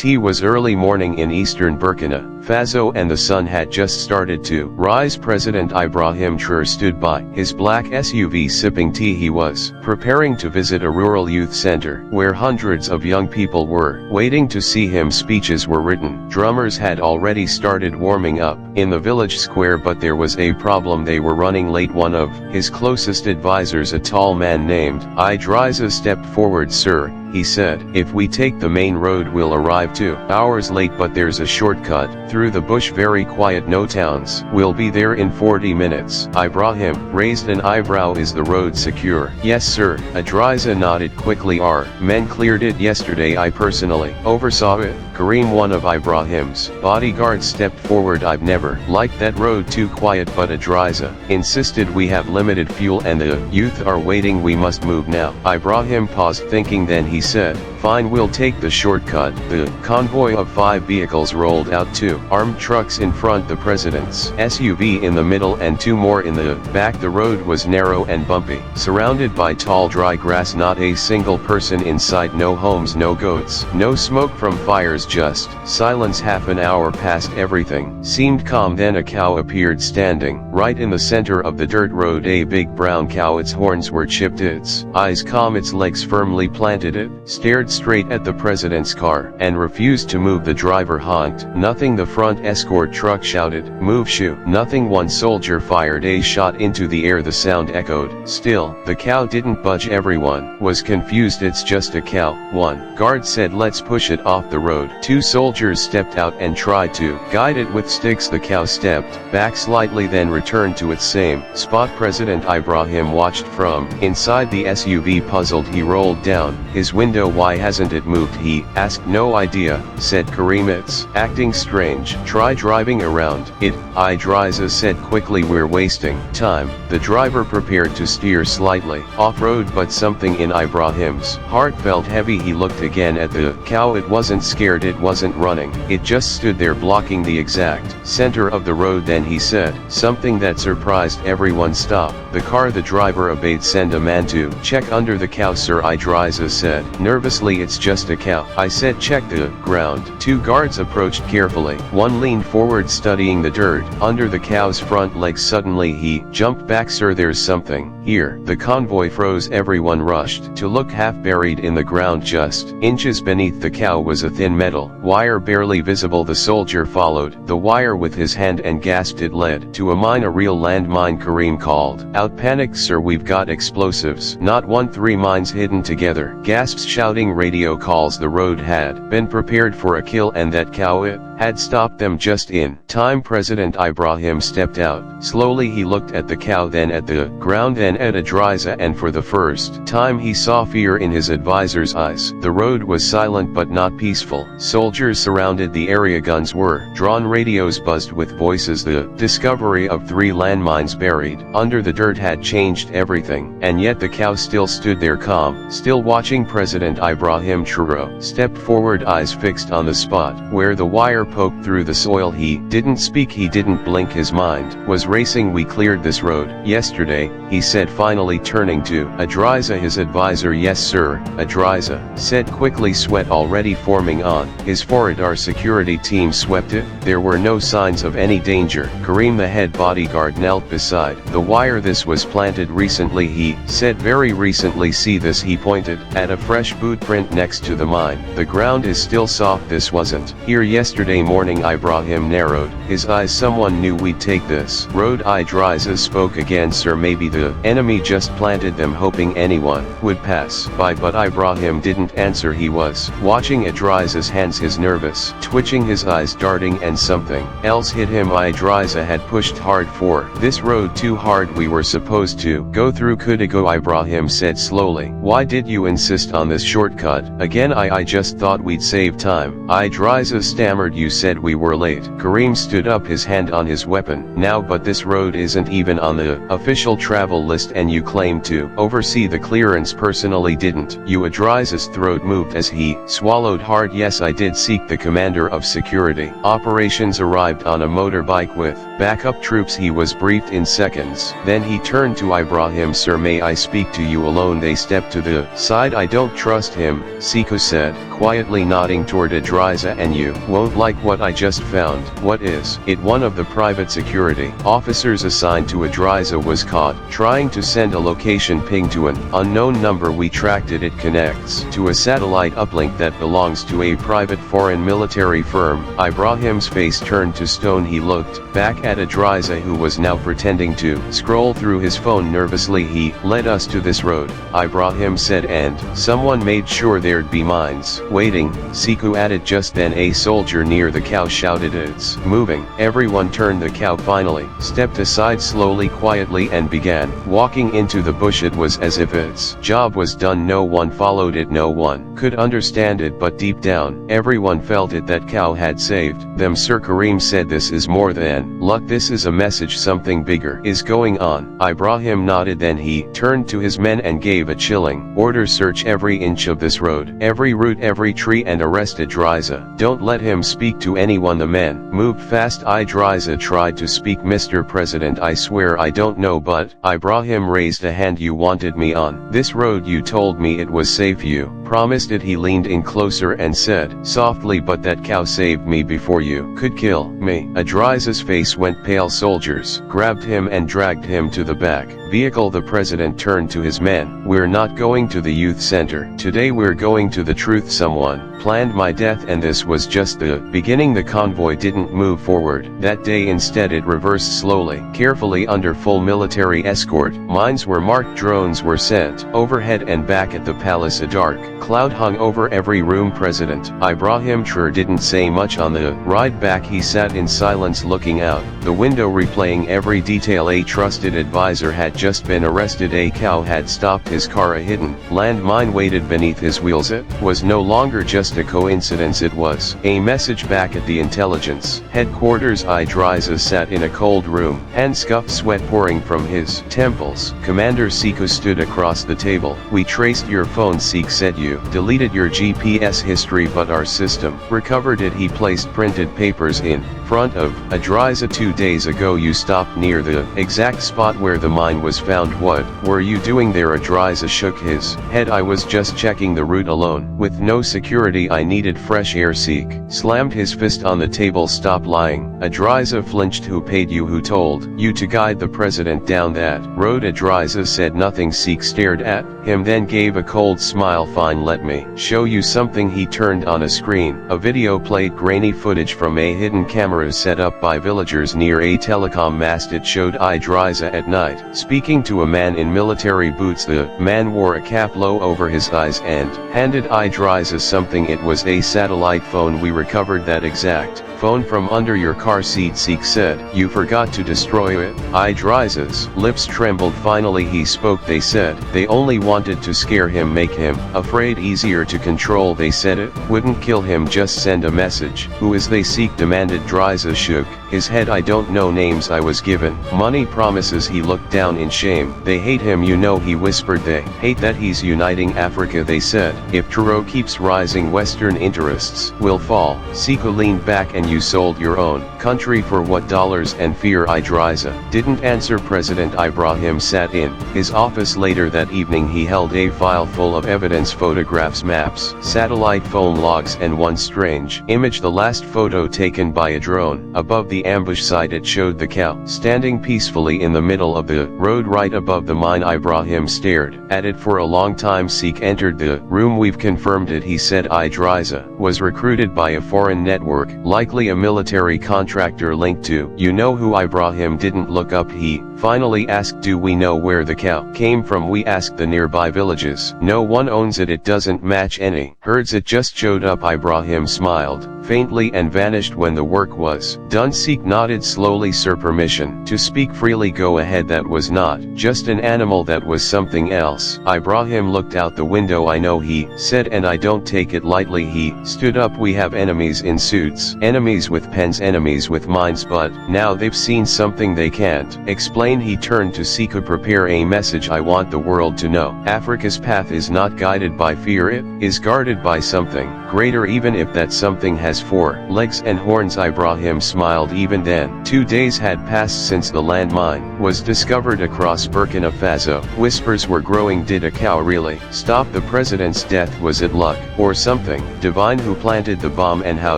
It was early morning in eastern Burkina Faso and the sun had just started to rise. President Ibrahim Traoré stood by his black SUV sipping tea. He was preparing to visit a rural youth center where hundreds of young people were waiting to see him. Speeches were written. Drummers had already started warming up in the village square, but there was a problem. They were running late. One of his closest advisors, a tall man named Idrissa, stepped forward. "Sir," he said, "if we take the main road we'll arrive 2 hours late, but there's a shortcut through the bush, very quiet, no towns. We'll be there in 40 minutes. Ibrahim raised an eyebrow. "Is the road secure?" "Yes sir," Idrissa nodded quickly. "Our men cleared it yesterday. I personally oversaw it." Karim, one of Ibrahim's bodyguards, stepped forward. "I've never liked that road, too quiet." But Idrissa insisted, "We have limited fuel and the youth are waiting. We must move now." Ibrahim paused, thinking, then he said, "Fine, we'll take the shortcut." The convoy of 5 vehicles rolled out, 2 armed trucks in front, the president's SUV in the middle and 2 more in the back. The road was narrow and bumpy, surrounded by tall dry grass. Not a single person in sight. No homes, no goats, no smoke from fires, just silence. Half an hour passed. Everything seemed calm. Then a cow appeared, standing right in the center of the dirt road. A big brown cow. Its horns were chipped, its eyes calm, its legs firmly planted. It stared straight at the president's car and refused to move. The driver honked. "Nothing." The front escort truck shouted, "Move, shoot." Nothing. One soldier fired a shot into the air. The sound echoed. Still, the cow didn't budge. Everyone was confused. "It's just a cow," one guard said. "Let's push it off the road." 2 soldiers stepped out and tried to guide it with sticks. The cow stepped back slightly, then returned to its same spot. President Ibrahim watched from inside the SUV, puzzled. He rolled down his window. "Why hasn't it moved?" he asked. "No idea," said Karim. "It's acting strange. Try driving around it," Idrissa said quickly. "We're wasting time." The driver prepared to steer slightly off-road, but something in Ibrahim's heart felt heavy. He looked again at the cow. It wasn't scared, it wasn't running, it just stood there, blocking the exact center of the road. Then he said something that surprised everyone. "Stop the car." The driver obeyed. "Send a man to check under the cow, sir," Idrissa said nervously. "It's just a cow." I said, "Check the ground." 2 guards approached carefully. One leaned forward, studying the dirt under the cow's front legs. Suddenly he jumped back. "Sir, there's something here." The convoy froze. Everyone rushed to look. Half buried in the ground, just inches beneath the cow, was a thin metal wire barely visible. The soldier followed the wire with his hand and gasped. It led to a mine, a real landmine. Karim called out, panicked, "Sir, we've got explosives." "Not one." 3 mines hidden together. Gasps, shouting, radio calls. The road had been prepared for a kill, and that cow, it had stopped them just in time. President Ibrahim stepped out. Slowly he looked at the cow, then at the ground, then at Idrissa, and for the first time he saw fear in his advisor's eyes. The road was silent but not peaceful. Soldiers surrounded the area. Guns were drawn. Radios buzzed with voices. The discovery of 3 landmines buried under the dirt had changed everything, and yet the cow still stood there, calm, still watching. President Ibrahim Traoré stepped forward, eyes fixed on the spot where the wire poked through the soil. He didn't speak, he didn't blink. His mind was racing. "We cleared this road yesterday," he said, finally turning to Idrissa, his advisor. "Yes sir," Idrissa said quickly, sweat already forming on his forehead. "Our security team swept it. There were no signs of any danger." Karim, the head bodyguard, knelt beside the wire. "This was planted recently," he said, "very recently. See this?" He pointed at a fresh boot print next to the mine. "The ground is still soft. This wasn't here yesterday morning." Ibrahim narrowed his eyes. "Someone knew we'd take this road." Idrissa spoke again. "Sir, maybe the enemy just planted them, hoping anyone would pass by." But Ibrahim didn't answer. He was watching Idrissa's hands, his nervous twitching, his eyes darting, and something else hit him. Idrissa had pushed hard for this road, too hard. "We were supposed to go through Kudigo," Ibrahim said slowly. "Why did you insist on this shortcut again?" I just thought we'd save time," Idrissa stammered. "You said we were late." Karim stood up, his hand on his weapon. "Now, but this road isn't even on the official travel list, and you claim to oversee the clearance personally, didn't you?" Idrissa's throat moved as he swallowed hard. "Yes, I did seek the commander of security operations. Arrived on a motorbike with backup troops." He was briefed in seconds. Then he turned to Ibrahim. "Sir, may I speak to you alone?" They stepped to the side. "I don't trust him," him, Sekou said, quietly nodding toward Adriza. And you won't like what I just found. What is it? One of the private security officers assigned to Adriza was caught trying to send a location ping to an unknown number. We tracked it. It connects to a satellite uplink that belongs to a private foreign military firm. Ibrahim's face turned to stone. He looked back at Adriza, who was now pretending to scroll through his phone nervously. He led us to this road, Ibrahim said, and someone made sure there'd be mines waiting, Sekou added. Just then a soldier near the cow shouted, "It's moving." Everyone turned. The cow finally stepped aside slowly, quietly, and began walking into the bush. It was as if its job was done. No one followed it. No one could understand it, but deep down, everyone felt it. That cow had saved them. Sir Karim said, "This is more than luck. This is a message. Something bigger is going on." Ibrahim nodded. Then he turned to his men and gave a chilling order: "Search every inch of this road, every root, every tree, and arrest Adriza. Don't let him speak to anyone." The men moved fast. Adriza tried to speak. "Mr. President, I swear I don't know, but..." Ibrahim raised a hand. "You wanted me on this road. You told me it was safe. You promised it." He leaned in closer and said softly, "But that cow saved me before you could kill me." Adriza's face went pale. Soldiers grabbed him and dragged him to the back vehicle. The president turned to his men. "We're not going to the youth center today. We're going to the truth. Someone planned my death, and this was just the beginning." The convoy didn't move forward that day. Instead, it reversed slowly, carefully, under full military escort. Mines were marked. Drones were sent overhead, and back at the palace a dark cloud hung over every room. President Ibrahim Traoré didn't say much on the ride back. He sat in silence, looking out the window, replaying every detail. A trusted advisor had just been arrested. A cow had stopped his car. A hidden landmine waited beneath his wheels. It was no longer just a coincidence. It was a message back at the intelligence headquarters. Adriza sat in a cold room, hand-scuffed, sweat pouring from his temples. Commander Sekou stood across the table. "We traced your phone," Sekou said. "You deleted your GPS history, but our system recovered it." He placed printed papers in front of Adriza. "2 days ago you stopped near the exact spot where the mine was found. What were you doing there?" Adriza shook his head. "I was just checking the route alone. With no security, I needed fresh air." Sekou slammed his fist on the table. "Stop lying." Adriza flinched. "Who paid you? Who told you to guide the president down that road?" Adriza said nothing. Sekou stared at him, then gave a cold smile. "Fine, let me show you something." He turned on a screen. A video played grainy footage from a hidden camera set up by villagers near a telecom mast. It showed Adriza at night speaking to a man in military boots. The man wore a cap low over his eyes and handed Adriza something. "It was a satellite phone. We recovered that exact phone from under your car seat," Sekou said. "You forgot to destroy it." Adriza's lips trembled. Finally he spoke. "They said they only wanted to scare him, make him afraid, easier to control. They said it wouldn't kill him, just send a message." "Who is they?" Sekou demanded. Adriza shook his head. "I don't know names. I was given money, promises." He looked down in shame. "They hate him, you know," he whispered. "They hate that he's uniting Africa. They said if Traoré keeps rising, Western interests will fall." Sekou leaned back. "And you sold your own country for what? Dollars and fear?" Adriza didn't answer. President Ibrahim sat in his office later that evening. He held a file full of evidence: photographs, maps, satellite phone logs, and one strange image, the last photo taken by a drone. Above the ambush site, it showed the cow standing peacefully in the middle of the road right above the mine. Ibrahim stared at it for a long time. Sekou entered the room. "We've confirmed it," he said. "Adriza was recruited by a foreign network, likely a military contractor linked to you know who." Ibrahim didn't look up. He finally asked, "Do we know where the cow came from?" "We asked the nearby villages. No one owns it. It doesn't match any herds. It just showed up." Ibrahim smiled faintly and vanished when the work was done. Sekou nodded slowly. "Sir, permission to speak freely." "Go ahead. That was not just an animal, that was something else." Ibrahim looked out the window. "I know," he said, "and I don't take it lightly." He stood up. "We have enemies in suits, enemies with pens, enemies with minds, but now they've seen something they can't explain. plane he turned to see could prepare a message. I want the world to know. Africa's path is not guided by fear, it is guarded by something greater, even if that something has 4 legs and horns. Ibrahim smiled even then. 2 days had passed since the landmine was discovered across Burkina Faso. Whispers were growing. Did a cow really stop the president's death? Was it luck, or something divine? Who planted the bomb, and how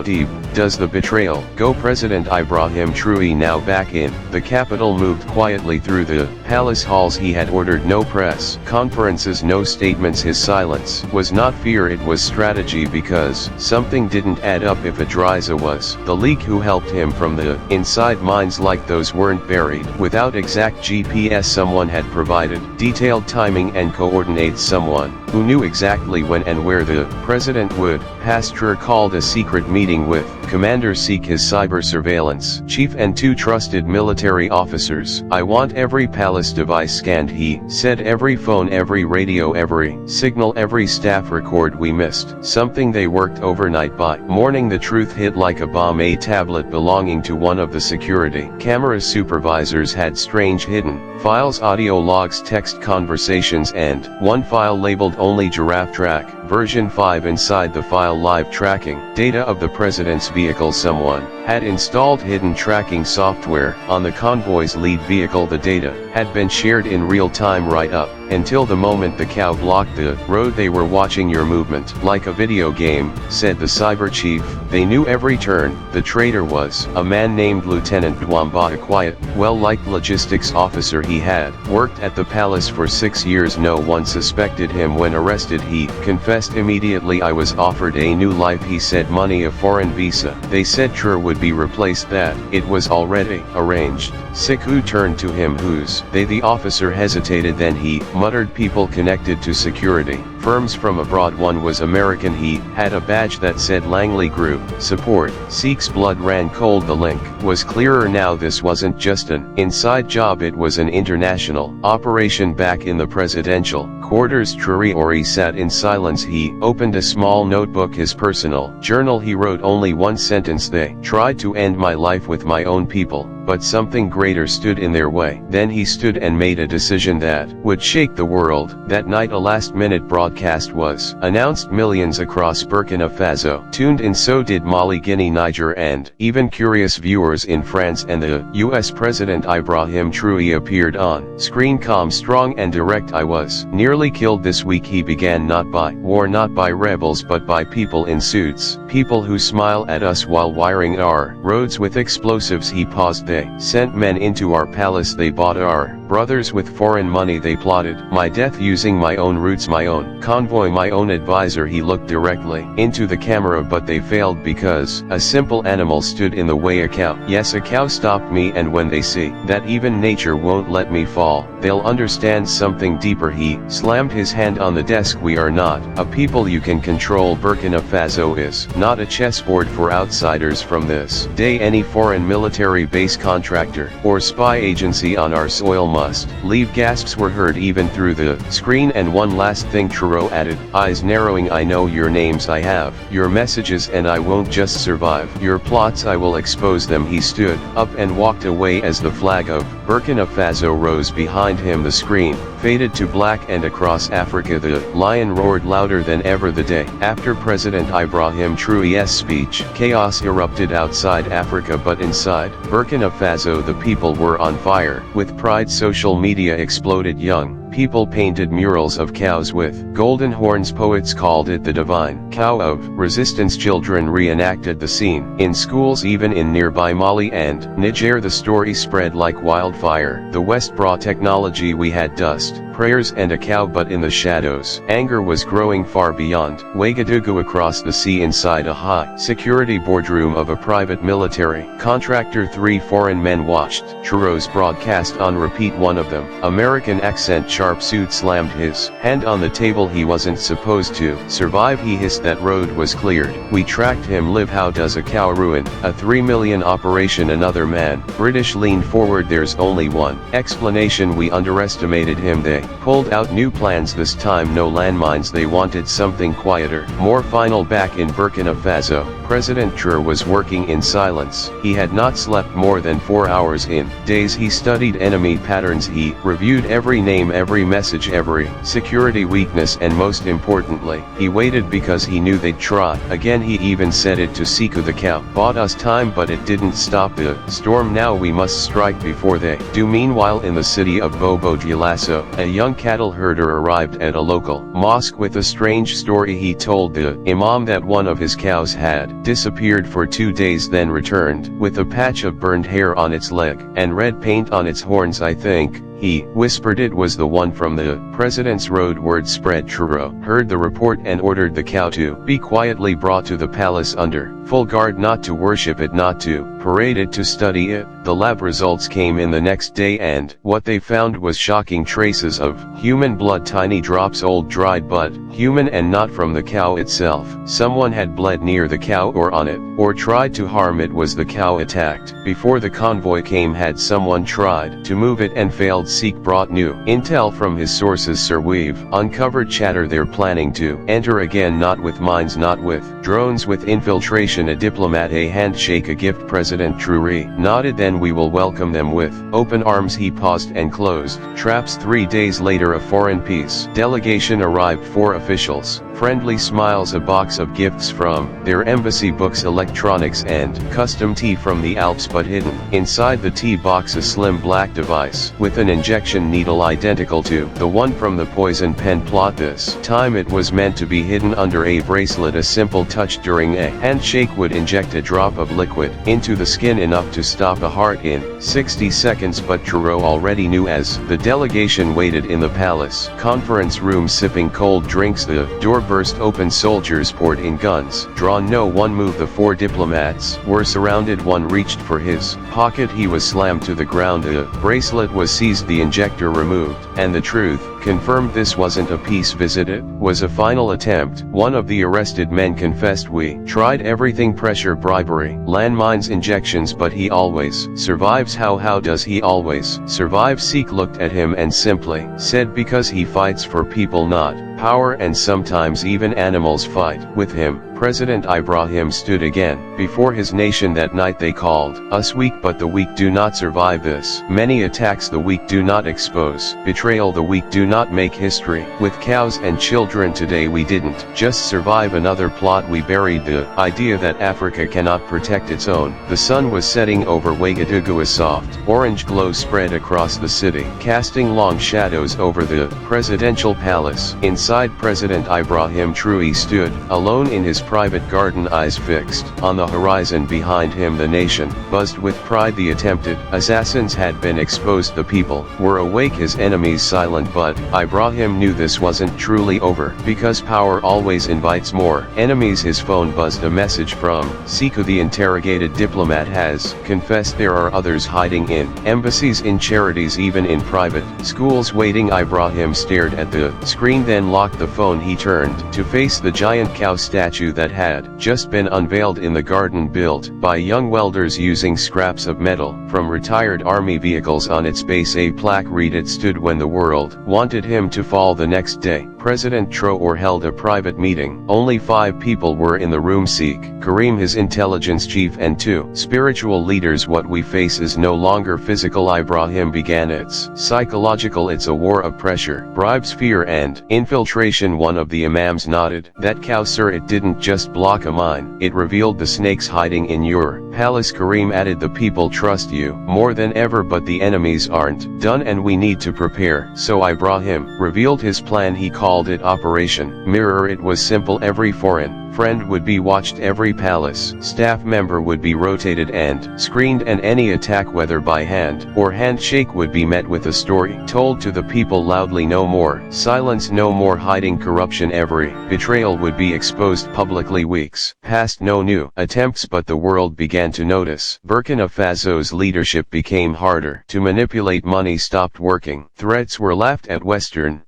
deep does the betrayal go? President Ibrahim Traoré now back in the capital moved quietly through the palace halls. He had ordered no press conferences, no statements. His silence was not fear, it was strategy, because something didn't add up. If Adrisa was the leak who helped him from the inside, mines like those weren't buried without exact GPS. Someone had provided detailed timing and coordinates, someone who knew exactly when and where the president would pass. Traoré called a secret meeting with Commander Seek, his cyber surveillance chief, and 2 trusted military officers. I want every palace device scanned, he said, every phone, every radio, every signal, every staff record. We missed something. They worked overnight. By morning the truth hit like a bomb. A tablet belonging to one of the security camera supervisors had strange hidden files, audio logs, text conversations, and one file labeled only giraffe track version 5. Inside the file, live tracking data of the president's vehicle. Someone had installed hidden tracking software on the convoy's lead vehicle. The data had been shared in real time right up until the moment the cow blocked the road. They were watching your movement like a video game, said the cyber chief. They knew every turn. The traitor was a man named Lieutenant Dwamba, a quiet, well-liked logistics officer. He had worked at the palace for 6 years. No one suspected him. When arrested, he confessed immediately. I was offered a new life, he said, money, a foreign visa. They said Traoré would be replaced, that it was already arranged. Siku turned to him. Who's they? The officer hesitated, then he muttered, people connected to security firms from abroad. One was American. He had a badge that said Langley Group Support. Seek's blood ran cold. The link was clearer now. This wasn't just an inside job, it was an international operation. Back in the presidential quarters, Traoré sat in silence. He opened a small notebook, his personal journal. He wrote only one sentence: they tried to end my life with my own people, but something greater stood in their way. Then he stood and made a decision that would shake the world. That night a last-minute broadcast was announced. Millions across Burkina Faso tuned in. So did Mali, Guinea, Niger, and even curious viewers in France and the US. President Ibrahim Traoré appeared on screen, calm, strong, and direct. I was nearly killed this week, he began, not by war, not by rebels, but by people in suits, people who smile at us while wiring our roads with explosives. He paused. They sent men into our palace. They bought our brothers with foreign money. They plotted my death using my own routes, my own convoy, my own advisor. He looked directly into the camera, but they failed because a simple animal stood in the way. A cow. Yes, a cow stopped me, and when they see that even nature won't let me fall, they'll understand something deeper. He slammed his hand on the desk. We are not a people you can control. Burkina Faso is not a chessboard for outsiders. From this day, any foreign military base, contractor, or spy agency on our soil must leave. Gasps were heard even through the screen. And one last thing, Traoré added, eyes narrowing, I know your names, I have your messages, and I won't just survive your plots, I will expose them. He stood up and walked away as the flag of Burkina Faso rose behind him. The screen faded to black, and across Africa the lion roared louder than ever. The day after President Ibrahim Traoré's speech, chaos erupted outside Africa, but inside Burkina Faso the people were on fire with pride. Social media exploded. Young people painted murals of cows with golden horns. Poets called it the divine cow of resistance. Children reenacted the scene in schools, even in nearby Mali and Niger. The story spread like wildfire. The West brought technology. We had dust, prayers, and a cow, but in the shadows, anger was growing far beyond Ouagadougou. Across the sea, inside a high-security boardroom of a private military contractor, 3 foreign men watched Traoré's broadcast on repeat. One of them, American accent, sharp suit, slammed his hand on the table. He wasn't supposed to survive, he hissed. That road was cleared. We tracked him. Live. How does a cow ruin a 3 million operation? Another man, British, leaned forward. There's only one explanation. We underestimated him. They pulled out new plans, this time no landmines, they wanted something quieter, more final. Back in Burkina Faso, President Traoré was working in silence. He had not slept more than 4 hours in days. He studied enemy patterns, he reviewed every name, every message, every security weakness, and most importantly, he waited because he knew they'd try again. He even said it to Siku the cow. Bought us time, but it didn't stop the storm. Now we must strike before they do. Meanwhile, in the city of Bobo-Dioulasso, a young cattle herder arrived at a local mosque with a strange story. He told the imam that one of his cows had disappeared for 2 days, then returned with a patch of burned hair on its leg and red paint on its horns. I think, he whispered, it was the one from the president's road. Word spread. Traoré heard the report and ordered the cow to be quietly brought to the palace under full guard, not to worship it, not to parade it, to study it. The lab results came in the next day, and what they found was shocking: traces of human blood, tiny drops, old, dried, but human and not from the cow itself. Someone had bled near the cow or on it, or tried to harm it. Was the cow attacked before the convoy came? Had someone tried to move it and failed? Seek brought new intel from his sources. Sir, we've uncovered chatter. They're planning to enter again, not with mines, not with drones, with infiltration. A diplomat, a handshake, a gift. President Traoré nodded. Then we will welcome them with open arms. He paused and closed traps. 3 days later, a foreign peace delegation arrived. 4 officials, friendly smiles, a box of gifts from their embassy, books, electronics, and custom tea from the Alps. But hidden inside the tea box, a slim black device with an injection needle identical to the one from the poison pen plot. This time it was meant to be hidden under a bracelet. A simple touch during a handshake would inject a drop of liquid into the skin, enough to stop a heart in 60 seconds. But Traoré already knew. As the delegation waited in the palace conference room sipping cold drinks, the door burst open. Soldiers poured in, guns drawn. No one moved. The 4 diplomats were surrounded. One reached for his pocket. He was slammed to the ground. The bracelet was seized, the injector removed, and the truth confirmed. This wasn't a peace visit, it was a final attempt. One of the arrested men confessed, we tried everything: pressure, bribery, landmines, injections, but he always survives. How does he always survive? Seek looked at him and simply said, because he fights for people, not power, and sometimes even animals fight with him. President Ibrahim stood again before his nation. That night they called us weak, but the weak do not survive this many attacks. The weak do not expose betrayal. The weak do not make history with cows and children. Today we didn't just survive another plot, we buried the idea that Africa cannot protect its own. The sun was setting over Ouagadougou. A soft orange glow spread across the city, casting long shadows over the presidential palace. Inside, President Ibrahim Traoré stood alone in his private garden, eyes fixed on the horizon. Behind him the nation buzzed with pride. The attempted assassins had been exposed. The people were awake, his enemies silent. But Ibrahim knew this wasn't truly over, because power always invites more enemies. His phone buzzed. A message from Siku, the interrogated diplomat has confessed. There are others hiding in embassies, in charities, even in private schools waiting. Ibrahim stared at the screen, then locked the phone. He turned to face the giant cow statue that had just been unveiled in the garden, built by young welders using scraps of metal from retired army vehicles. On its base a plaque read, it stood when the world wanted him to fall. The next day, President Traoré held a private meeting. Only 5 people were in the room: Sheikh Karim, his intelligence chief, and 2 spiritual leaders. What we face is no longer physical, Ibrahim began. It's psychological. It's a war of pressure, bribes, fear, and infiltration. One of the imams nodded. That cow, sir, it didn't just block a mine, it revealed the snakes hiding in your palace. Karim added, the people trust you more than ever, but the enemies aren't done and we need to prepare. So Ibrahim revealed his plan. He called it Operation Mirror. It was simple: every foreign friend would be watched, every palace staff member would be rotated and screened, and any attack, whether by hand or handshake, would be met with a story told to the people loudly. No more silence, no more hiding corruption. Every betrayal would be exposed publicly. Weeks passed, no new attempts, but the world began to notice. Burkina Faso's leadership became harder to manipulate. Money stopped working. Threats were laughed at. Western